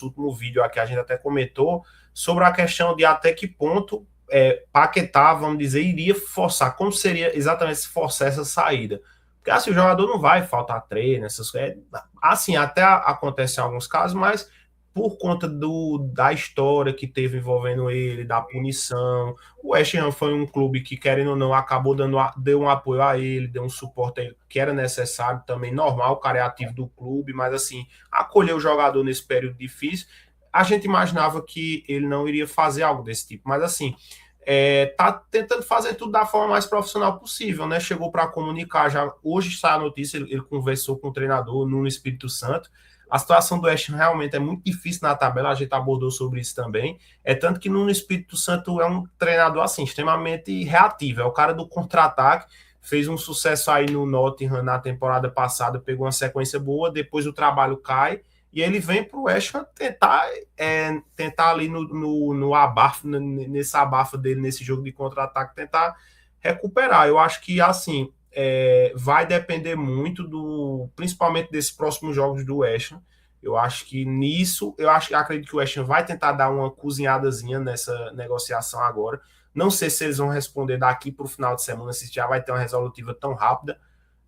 último vídeo aqui, a gente até comentou sobre a questão de até que ponto Paquetá, vamos dizer, iria forçar. Como seria exatamente se forçar essa saída? Porque assim, o jogador não vai faltar treino, essas coisas. Assim, até acontece em alguns casos, mas por conta da história que teve envolvendo ele, da punição. O West Ham foi um clube que, querendo ou não, acabou deu um apoio a ele, deu um suporte a ele, que era necessário também, normal, o cara é ativo do clube, mas assim, acolheu o jogador nesse período difícil. A gente imaginava que ele não iria fazer algo desse tipo, mas assim, tá tentando fazer tudo da forma mais profissional possível, né? Chegou para comunicar já. Hoje sai a notícia, ele conversou com o treinador no Espírito Santo. A situação do West Ham realmente é muito difícil na tabela, a gente abordou sobre isso também. É tanto que no Espírito Santo é um treinador assim, extremamente reativo, é o cara do contra-ataque. Fez um sucesso aí no Nottingham na temporada passada, pegou uma sequência boa, depois o trabalho cai e ele vem para o West Ham tentar ali no abafo, nesse abafo dele, nesse jogo de contra-ataque, tentar recuperar. Eu acho que, assim, vai depender muito principalmente desses próximos jogos do West Ham. Eu acho que nisso, acredito que o West Ham vai tentar dar uma cozinhadazinha nessa negociação agora. Não sei se eles vão responder daqui para o final de semana, se já vai ter uma resolutiva tão rápida.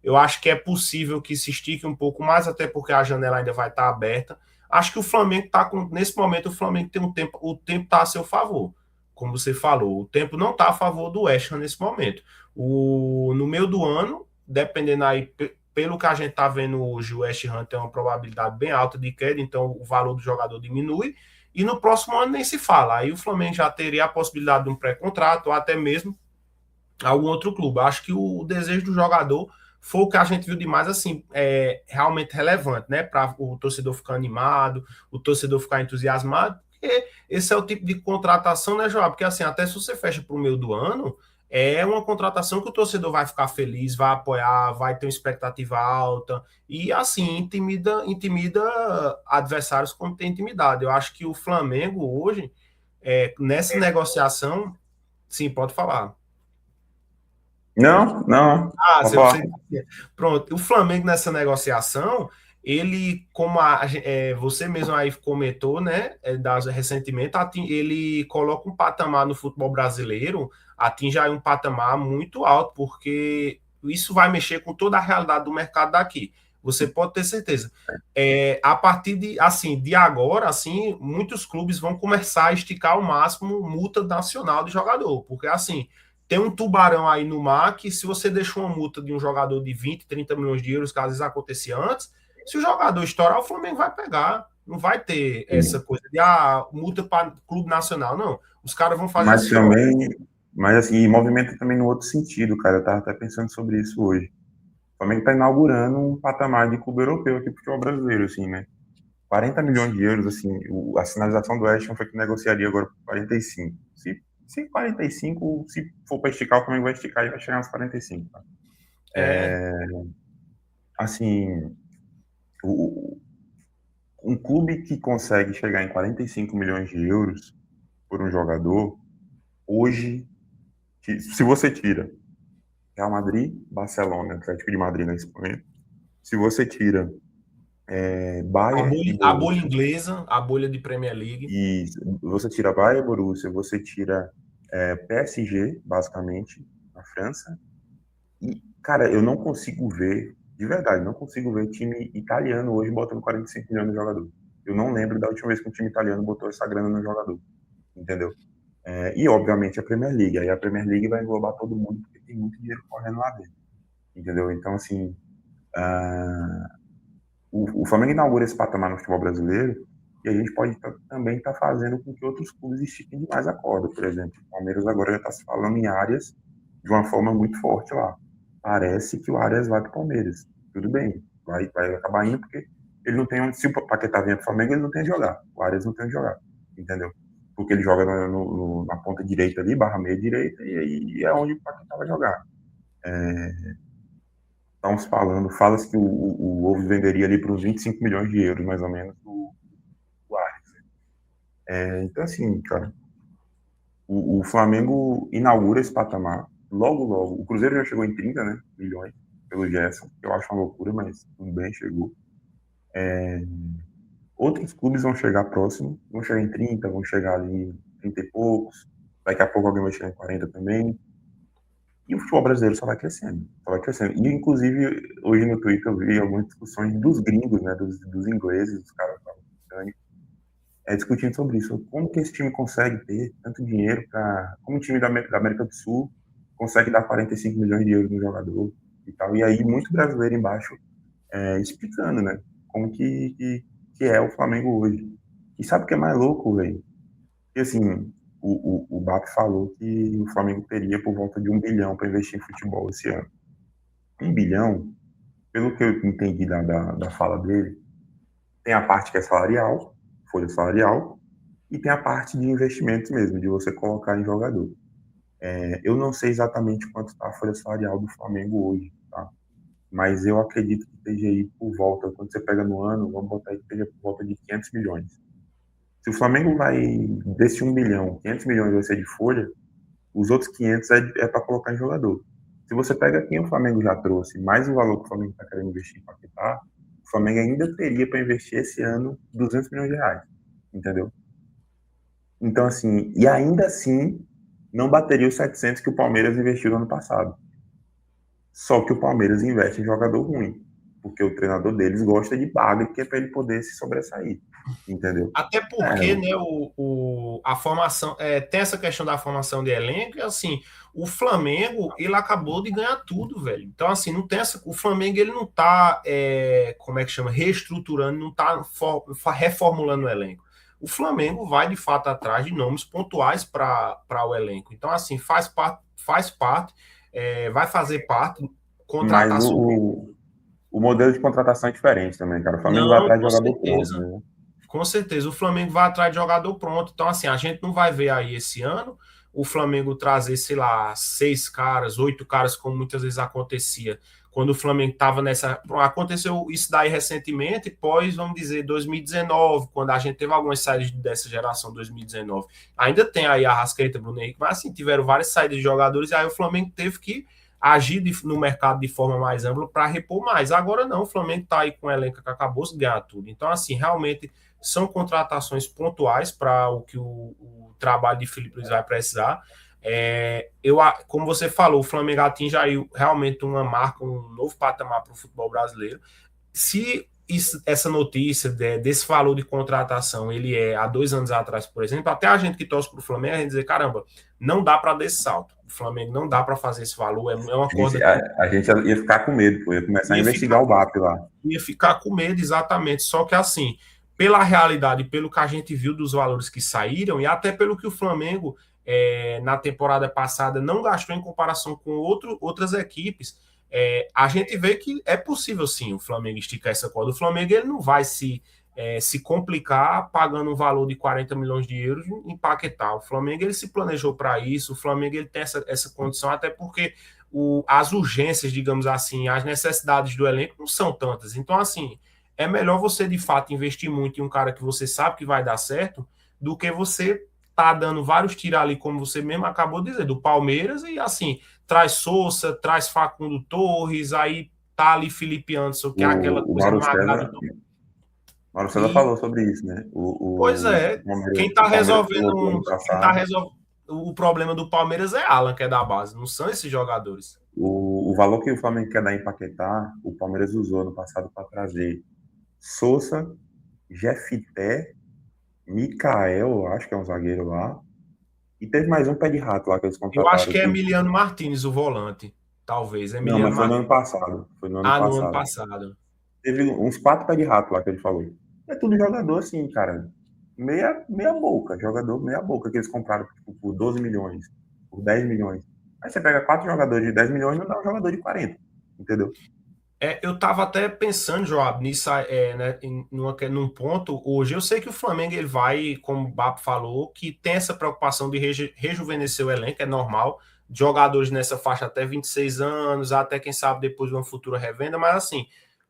Eu acho que é possível que se estique um pouco mais, até porque a janela ainda vai estar aberta. Acho que o Flamengo está com. Nesse momento, o Flamengo tem um tempo. O tempo está a seu favor. Como você falou, o tempo não está a favor do West Ham nesse momento. No meio do ano, dependendo aí, pelo que a gente está vendo hoje, o West Ham tem uma probabilidade bem alta de queda, então o valor do jogador diminui. E no próximo ano nem se fala. Aí o Flamengo já teria a possibilidade de um pré-contrato ou até mesmo algum outro clube. Acho que o desejo do jogador foi o que a gente viu demais, assim, realmente relevante, né? Para o torcedor ficar animado, o torcedor ficar entusiasmado, porque esse é o tipo de contratação, né, João? Porque, assim, até se você fecha para o meio do ano, é uma contratação que o torcedor vai ficar feliz, vai apoiar, vai ter uma expectativa alta, e, assim, intimida adversários como tem intimidade. Eu acho que o Flamengo, hoje, nessa negociação, sim, pode falar. Não, não, Ah, pode você... falar. Pronto, o Flamengo nessa negociação, ele, como você mesmo aí comentou, né, recentemente, ele coloca um patamar no futebol brasileiro, atinge aí um patamar muito alto, porque isso vai mexer com toda a realidade do mercado daqui. Você pode ter certeza. A partir de, assim, de agora, assim, muitos clubes vão começar a esticar ao máximo multa nacional de jogador, porque assim, tem um tubarão aí no mar que, se você deixa uma multa de um jogador de 20, 30 milhões de euros, que às vezes acontecia antes, se o jogador estourar, o Flamengo vai pegar. Não vai ter essa Sim. coisa de multa para clube nacional, não. Os caras vão fazer Mas assim, ó. também, mas assim, e movimenta também no outro sentido, cara. Eu tava até pensando sobre isso hoje. O Flamengo está inaugurando um patamar de clube europeu aqui pro futebol brasileiro, assim, né? 40 milhões de euros, assim, a sinalização do West Ham foi que negociaria agora por 45. Se 45, se for para esticar, o Flamengo vai esticar e vai chegar nos 45. Tá? É, Assim, o, um clube que consegue chegar em 45 milhões de euros por um jogador, hoje, se você tira Real Madrid, Barcelona, Atlético de Madrid na Espanha, se você tira Bayern e a bolha Borussia, inglesa, a bolha de Premier League. e você tira Bayern e Borussia, você tira PSG, basicamente, na França, e, cara, eu não consigo ver, de verdade, não consigo ver time italiano hoje botando 45 milhões no jogador. Eu não lembro da última vez que um time italiano botou essa grana no jogador, entendeu? E, obviamente, a Premier League. Aí a Premier League vai englobar todo mundo, porque tem muito dinheiro correndo lá dentro, entendeu? Então, assim, o Flamengo inaugura esse patamar no futebol brasileiro e a gente pode também estar fazendo com que outros clubes estiquem demais a corda. Por exemplo, o Palmeiras agora já está se falando em áreas de uma forma muito forte lá. Parece que o Arias vai para o Palmeiras. Tudo bem, vai acabar indo porque ele não tem onde. Se o Paquetá vier para o Flamengo, ele não tem onde jogar. O Arias não tem onde jogar, entendeu? Porque ele joga na ponta direita ali, barra meia direita, e aí é onde o Paquetá vai jogar. Estamos falando, fala-se que o Wolves venderia ali por uns 25 milhões de euros, mais ou menos, do Arias. Então, assim, cara, O Flamengo inaugura esse patamar logo, logo. O Cruzeiro já chegou em 30, né, milhões pelo Gerson, que eu acho uma loucura, mas tudo bem, chegou. Outros clubes vão chegar próximo, vão chegar em 30, vão chegar ali em 30 e poucos. Daqui a pouco alguém vai chegar em 40 também. E o futebol brasileiro só vai crescendo, só vai crescendo. E, inclusive, hoje no Twitter eu vi algumas discussões dos gringos, né, dos ingleses, dos caras discutindo sobre isso. Como que esse time consegue ter tanto dinheiro para... Como o time da América do Sul consegue dar 45 milhões de euros no jogador e tal. E aí, muito brasileiro embaixo explicando, né, como que é o Flamengo hoje. E sabe o que é mais louco, velho? E assim, o BAP falou que o Flamengo teria por volta de 1 bilhão para investir em futebol esse ano. 1 bilhão, pelo que eu entendi da fala dele, tem a parte que é salarial, folha salarial, e tem a parte de investimentos mesmo, de você colocar em jogador. Eu não sei exatamente quanto está a folha salarial do Flamengo hoje, tá? Mas eu acredito que esteja aí por volta, quando você pega no ano, vamos botar aí que esteja por volta de 500 milhões. Se o Flamengo vai, desse 1 bilhão, 500 milhões vai ser de folha, os outros 500 é para colocar em jogador. Se você pega quem o Flamengo já trouxe, mais o valor que o Flamengo está querendo investir em Paquetá, o Flamengo ainda teria para investir esse ano 200 milhões de reais, entendeu? Então, assim, e ainda assim, não bateria os 700 que o Palmeiras investiu no ano passado. Só que o Palmeiras investe em jogador ruim, porque o treinador deles gosta de baga, que é para ele poder se sobressair, entendeu? Até porque, né, a formação, tem essa questão da formação de elenco, e assim, o Flamengo, ele acabou de ganhar tudo, velho. Então, assim, não tem essa, o Flamengo, ele não tá, como é que chama, reestruturando, não tá reformulando o elenco. O Flamengo vai, de fato, atrás de nomes pontuais para o elenco. Então, assim, faz parte, vai fazer parte, Mas contratações. o modelo de contratação é diferente também, cara. O Flamengo vai Não, atrás de com jogador pronto, certeza. né? Com certeza, o Flamengo vai atrás de jogador pronto. Então, assim, a gente não vai ver aí esse ano o Flamengo trazer, sei lá, 6 caras, 8 caras, como muitas vezes acontecia. Quando o Flamengo estava nessa. Aconteceu isso daí recentemente, pós, vamos dizer, 2019, quando a gente teve algumas saídas dessa geração 2019. Ainda tem aí a Arrascaeta, Bruno Henrique, mas assim, tiveram várias saídas de jogadores, e aí o Flamengo teve que agir no mercado de forma mais ampla para repor mais. Agora não, o Flamengo está aí com um elenco que acabou de ganhar tudo. Então, assim, realmente são contratações pontuais para o que o trabalho de Felipe Luiz vai precisar. Como você falou, o Flamengo atinge aí realmente uma marca, um novo patamar para o futebol brasileiro. Se essa notícia desse valor de contratação ele há 2 anos atrás, por exemplo, até a gente que torce para o Flamengo, a gente dizer, caramba, não dá para dar esse salto. O Flamengo não dá para fazer esse valor, é uma corda que... A gente ia ficar com medo, pô, ia começar a investigar o BAP lá. Ia ficar com medo, exatamente. Só que assim, pela realidade, pelo que a gente viu dos valores que saíram, e até pelo que o Flamengo na temporada passada não gastou em comparação com outras equipes, a gente vê que é possível sim o Flamengo esticar essa corda. O Flamengo ele não vai se complicar pagando um valor de 40 milhões de euros em Paquetá. O Flamengo ele se planejou para isso, o Flamengo ele tem essa condição, até porque as urgências, digamos assim, as necessidades do elenco não são tantas. Então, assim, é melhor você de fato investir muito em um cara que você sabe que vai dar certo do que você tá dando vários tiros ali, como você mesmo acabou de dizer, do Palmeiras, e assim, traz Sousa, traz Facundo Torres, aí tá ali Felipe Anderson, que é aquela O coisa Mauro magrada. César, Mauro César falou sobre isso, né? Pois é, quem tá o Palmeiras resolvendo, colocou ano quem tá passado. resolvendo o problema do Palmeiras é Alan, que é da base, não são esses jogadores. O valor que o Flamengo quer dar em Paquetá, o Palmeiras usou no passado para trazer Sousa, Jefité, Mikael, acho que é um zagueiro lá, e teve mais um pé de rato lá que eles Eu acho contrataram. que é Emiliano Martins, o volante. Talvez. Não, Emiliano mas foi no Martins. ano passado. Foi no ano Ah, no ano passado. passado. Teve uns 4 pé de rato lá que ele falou. É tudo jogador assim, cara. Meia boca. Jogador meia boca que eles compraram tipo, por 12 milhões, por 10 milhões. Aí você pega 4 jogadores de 10 milhões e não dá um jogador de 40. Entendeu? Eu tava até pensando, Joab, nisso, né, num ponto. Hoje eu sei que o Flamengo ele vai, como o Bap falou, que tem essa preocupação de rejuvenescer o elenco, é normal. Jogadores nessa faixa até 26 anos, até quem sabe depois de uma futura revenda, mas assim,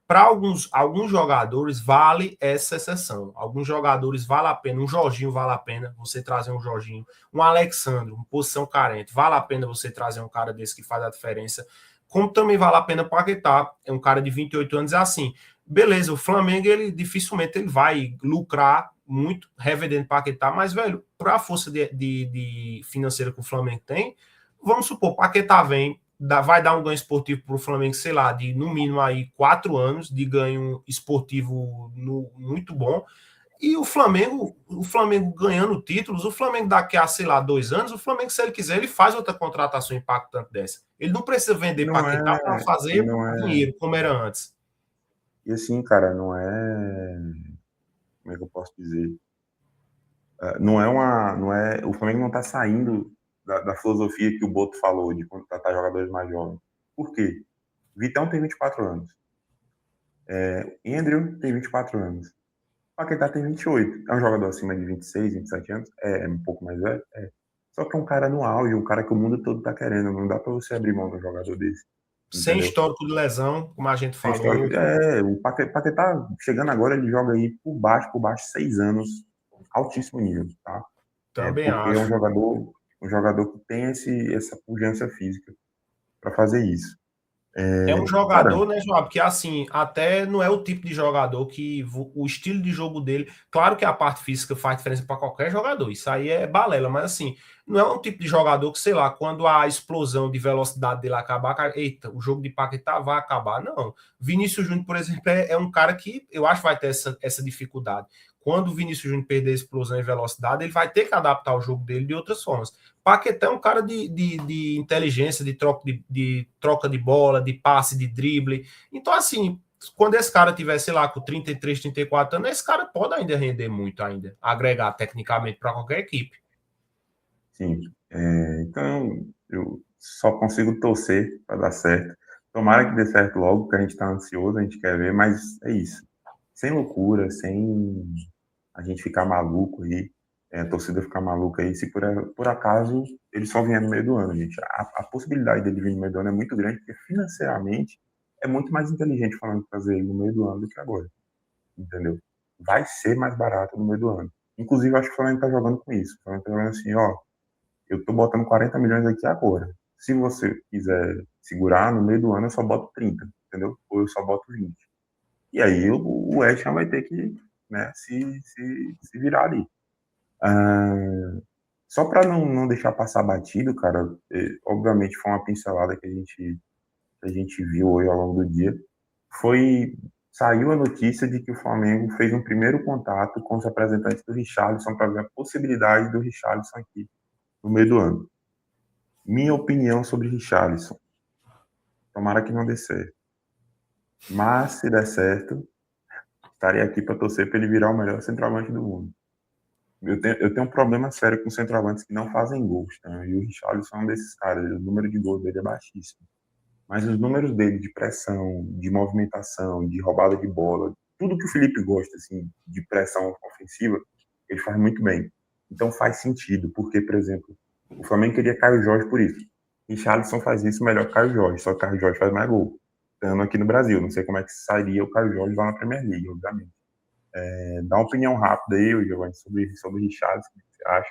para alguns jogadores vale essa exceção. Alguns jogadores vale a pena, um Jorginho vale a pena você trazer um Jorginho, um Alexandre, uma posição carente, vale a pena você trazer um cara desse que faz a diferença. Como também vale a pena o Paquetá, é um cara de 28 anos, é assim. Beleza, o Flamengo, ele dificilmente ele vai lucrar muito revendendo Paquetá, mas, velho, para a força de financeira que o Flamengo tem, vamos supor, Paquetá vem, vai dar um ganho esportivo para o Flamengo, sei lá, de no mínimo aí 4 anos de ganho esportivo muito bom. E o Flamengo ganhando títulos, o Flamengo daqui a, sei lá, 2 anos, o Flamengo, se ele quiser, ele faz outra contratação impactante dessa. Ele não precisa vender Não Paquetá para é, e fazer não é, dinheiro, como era antes. e assim, cara, não é, como é que eu posso dizer? O Flamengo não tá saindo da filosofia que o Boto falou de contratar jogadores mais jovens. Por quê? Vitão tem 24 anos. Andrew tem 24 anos. Paquetá tem 28. É um jogador acima de 26, 27 anos. É um pouco mais velho. É. Só que é um cara no auge, um cara que o mundo todo tá querendo. Não dá pra você abrir mão de um jogador desse. Sem Entendeu? histórico de lesão, como a gente Tem histórico. falou, O Paquetá chegando agora, ele joga aí por baixo, 6 anos, altíssimo nível, tá? também Porque é acho. um jogador que tem essa pujança física para fazer isso. É um Cara, jogador, né, João? Porque assim, até não é o tipo de jogador que o estilo de jogo dele. Claro que a parte física faz diferença para qualquer jogador, isso aí é balela, mas assim, não é um tipo de jogador que, sei lá, quando a explosão de velocidade dele acabar, eita, o jogo de Paquetá vai acabar. Não. Vinícius Júnior, por exemplo, é um cara que eu acho que vai ter essa dificuldade. Quando o Vinícius Júnior perder a explosão e velocidade, ele vai ter que adaptar o jogo dele de outras formas. Paquetá é um cara de inteligência, troca de bola, de passe, de drible. Então, assim, quando esse cara tiver, sei lá, com 33, 34 anos, esse cara pode ainda render muito, ainda, agregar tecnicamente para qualquer equipe. sim. Então, eu só consigo torcer para dar certo. Tomara que dê certo logo, porque a gente está ansioso, a gente quer ver, mas é isso. Sem loucura, sem a gente ficar maluco aí, a torcida ficar maluca aí, se por acaso ele só vier no meio do ano, gente. A possibilidade dele vir no meio do ano é muito grande, porque financeiramente é muito mais inteligente falando de fazer ele no meio do ano do que agora, entendeu? Vai ser mais barato no meio do ano. Inclusive, acho que o Flamengo tá jogando com isso. O Flamengo tá jogando assim, ó, eu tô botando 40 milhões aqui agora. Se você quiser segurar, no meio do ano eu só boto 30, entendeu? Ou eu só boto 20. E aí o West Ham vai ter que, né, se virar ali. Ah, só para não deixar passar batido, cara, obviamente foi uma pincelada que a gente viu hoje ao longo do dia. Foi Saiu a notícia de que o Flamengo fez um primeiro contato com os representantes do Richarlison para ver a possibilidade do Richarlison aqui no meio do ano. Minha opinião sobre Richarlison, tomara que não dê certo. Mas se der certo, estarei aqui para torcer para ele virar o melhor centroavante do mundo. Eu tenho um problema sério com centroavantes que não fazem gols, tá? E o Richarlison é um desses caras. O número de gols dele é baixíssimo. Mas os números dele de pressão, de movimentação, de roubada de bola, tudo que o Felipe gosta, assim, de pressão ofensiva, ele faz muito bem. Então faz sentido, porque, por exemplo, o Flamengo queria Caio Jorge por isso. Richarlison faz isso melhor que Caio Jorge, só que Caio Jorge faz mais gol. Estando aqui no Brasil, não sei como é que sairia o Caio Jorge lá na Premier League, obviamente. Dá uma opinião rápida aí, Giovanni, sobre o Richarlison, o que você acha?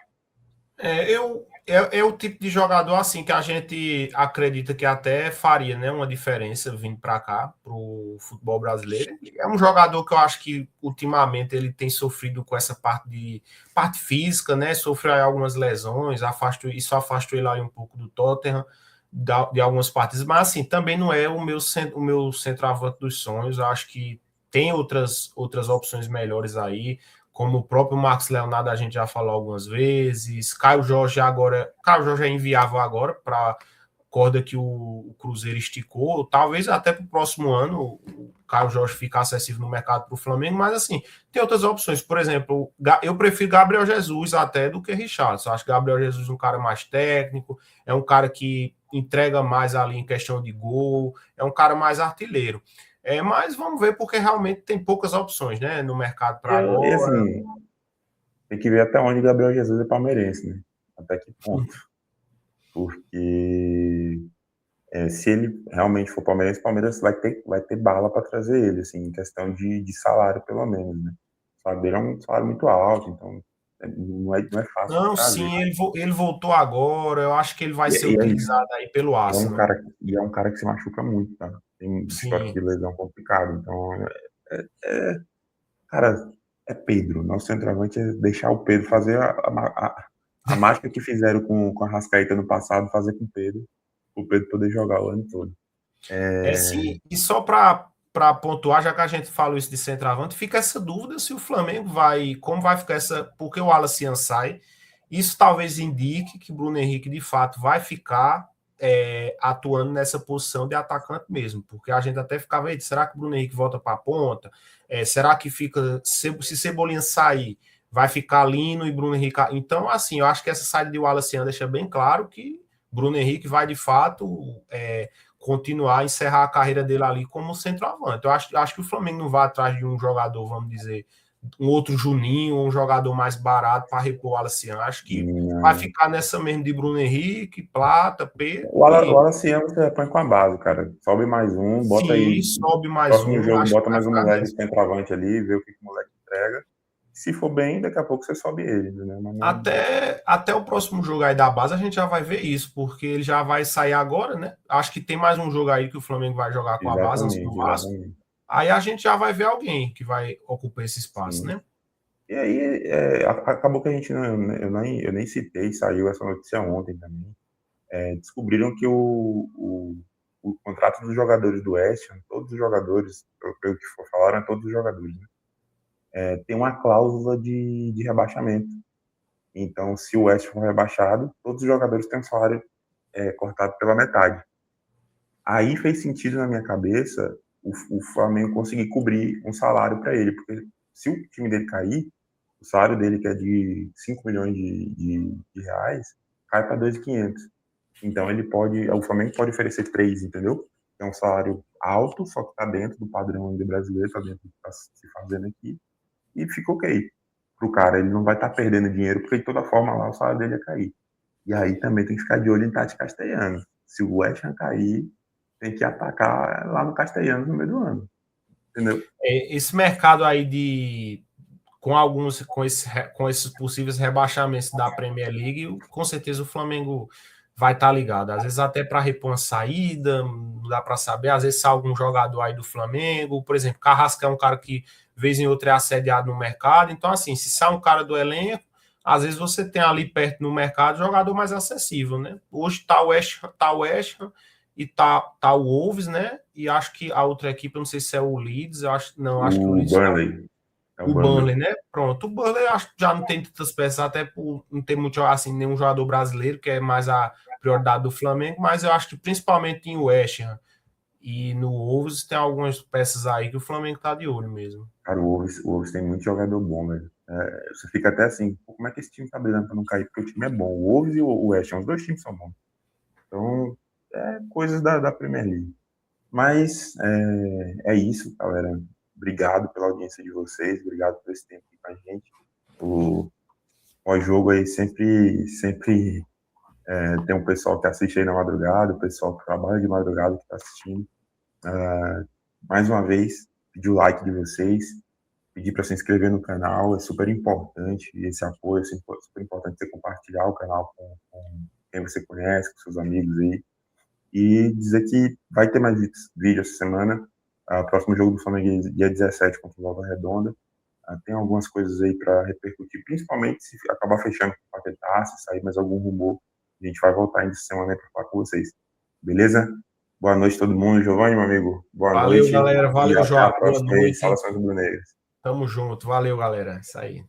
É o tipo de jogador assim que a gente acredita que até faria, né, uma diferença vindo para cá, para o futebol brasileiro. É um jogador que eu acho que ultimamente ele tem sofrido com essa parte física, né? Sofreu aí algumas lesões, isso afastou ele aí um pouco do Tottenham, de algumas partes, mas assim, também não é o meu centroavante dos sonhos. Eu acho que tem outras opções melhores aí, como o próprio Marcos Leonardo, a gente já falou algumas vezes. Caio Jorge é inviável agora para a corda que o Cruzeiro esticou. Talvez até para o próximo ano o Caio Jorge ficar acessível no mercado para o Flamengo, mas assim, tem outras opções. Por exemplo, eu prefiro Gabriel Jesus até do que Richarlison. Acho que Gabriel Jesus é um cara mais técnico, é um cara que entrega mais ali em questão de gol, é um cara mais artilheiro. Mas vamos ver, porque realmente tem poucas opções, né, no mercado para E agora. assim, tem que ver até onde Gabriel Jesus é palmeirense, né? Até que ponto. Porque Se ele realmente for Palmeiras, o Palmeiras vai ter bala para trazer ele, assim, em questão de salário, pelo menos, né? O salário dele é um salário muito alto, então não é fácil de Não, trazer. sim, ele voltou agora. Eu acho que ele vai ser E é isso. utilizado aí pelo Arsenal. E é um cara que se machuca muito, tá? Tem um histórico Sim. de lesão complicado. Então, cara, é Pedro. Nosso centroavante é deixar o Pedro fazer a mágica que fizeram com a Rascaeta no passado, fazer com o Pedro poder jogar o ano todo. Sim, e só para pontuar, já que a gente falou isso de centroavante, fica essa dúvida se o Flamengo vai, como vai ficar essa, porque o Wallace sai, isso talvez indique que Bruno Henrique de fato vai ficar atuando nessa posição de atacante mesmo, porque a gente até ficava, será que o Bruno Henrique volta para a ponta? Será que fica, se Cebolinha sair, vai ficar Lino e Bruno Henrique? Então, assim, eu acho que essa saída de Wallace deixa bem claro que Bruno Henrique vai de fato continuar, encerrar a carreira dele ali como centroavante. Eu acho que o Flamengo não vai atrás de um jogador, vamos dizer, um outro Juninho, um jogador mais barato para repor o Alciano. Acho que vai Não. ficar nessa mesmo de Bruno Henrique, Plata, Pedro O e Wallace você põe com a base, cara. Sobe mais um, bota sim, aí. sobe mais Próximo um, jogo, acho que bota vai mais um ficar moleque nessa. de centroavante ali, vê o que o moleque entrega. Se for bem, daqui a pouco você sobe ele, né? Mas não... Até o próximo jogo aí da base a gente já vai ver isso, porque ele já vai sair agora, né? Acho que tem mais um jogo aí que o Flamengo vai jogar com a base antes do Exatamente, Vasco. exatamente. Aí a gente já vai ver alguém que vai ocupar esse espaço, Sim. né? E aí, acabou que a gente não, eu nem citei, saiu essa notícia ontem também. Descobriram que o contrato dos jogadores do West Ham, todos os jogadores, pelo que for falaram, todos os jogadores, né? Tem uma cláusula de rebaixamento. Então, se o West for rebaixado, todos os jogadores têm um salário cortado pela metade. Aí fez sentido na minha cabeça o Flamengo conseguir cobrir um salário para ele, porque se o time dele cair, o salário dele, que é de 5 milhões de reais, cai para 2.500. Então o Flamengo pode oferecer 3, entendeu? É um salário alto, só que está dentro do padrão ainda brasileiro, está dentro do que está se fazendo aqui, e fica ok pro cara. Ele não vai estar perdendo dinheiro, porque de toda forma lá o salário dele ia cair. E aí também tem que ficar de olho em Tati Castellano. Se o West Ham cair, tem que atacar lá no Castellanos no meio do ano. Entendeu? Esse mercado aí com esses possíveis rebaixamentos da Premier League, com certeza o Flamengo vai estar ligado. Às vezes até para repor uma saída, não dá para saber. Às vezes sai algum jogador aí do Flamengo, por exemplo, Carrasco é um cara que vez em outra é assediado no mercado. Então, assim, se sai um cara do elenco, às vezes você tem ali perto no mercado jogador mais acessível, né? Hoje tá o West Ham e tá o Wolves, né? E acho que a outra equipe, eu não sei se é o Leeds, acho que o O Leeds tá Burnley. É o o Burnley. Burnley, né? Pronto, o Burnley acho que já não tem tantas peças, até por não ter muito assim nenhum jogador brasileiro, que é mais a prioridade do Flamengo, mas eu acho que principalmente em West Ham e no Wolves tem algumas peças aí que o Flamengo tá de olho mesmo. Cara, o Wolves tem muito jogador bom, velho. Você fica até assim, como é que esse time tá brigando pra não cair? Porque o time é bom. O Wolves e o West Ham, os dois times são bons. Então, coisas da Premier League. Mas é isso, galera. Obrigado pela audiência de vocês, obrigado por esse tempo aqui com a gente. O pós-jogo aí sempre tem um pessoal que assiste aí na madrugada, o pessoal que trabalha de madrugada que está assistindo. Mais uma vez, pedir o like de vocês, pedir para se inscrever no canal, é super importante esse apoio, é super importante você compartilhar o canal com quem você conhece, com seus amigos aí. E dizer que vai ter mais vídeo essa semana. O próximo jogo do Flamengo é dia 17 contra o Volta Redonda. Tem algumas coisas aí para repercutir, principalmente se acabar fechando com o Paquetá, se sair mais algum rumor. A gente vai voltar ainda essa semana para falar com vocês. Beleza? Boa noite todo mundo. Giovanni, meu amigo, boa Valeu, noite. galera. E Valeu, até a João. Boa próxima aí. noite. Saudações rubro-negras. Tamo junto. Valeu, galera. Isso aí.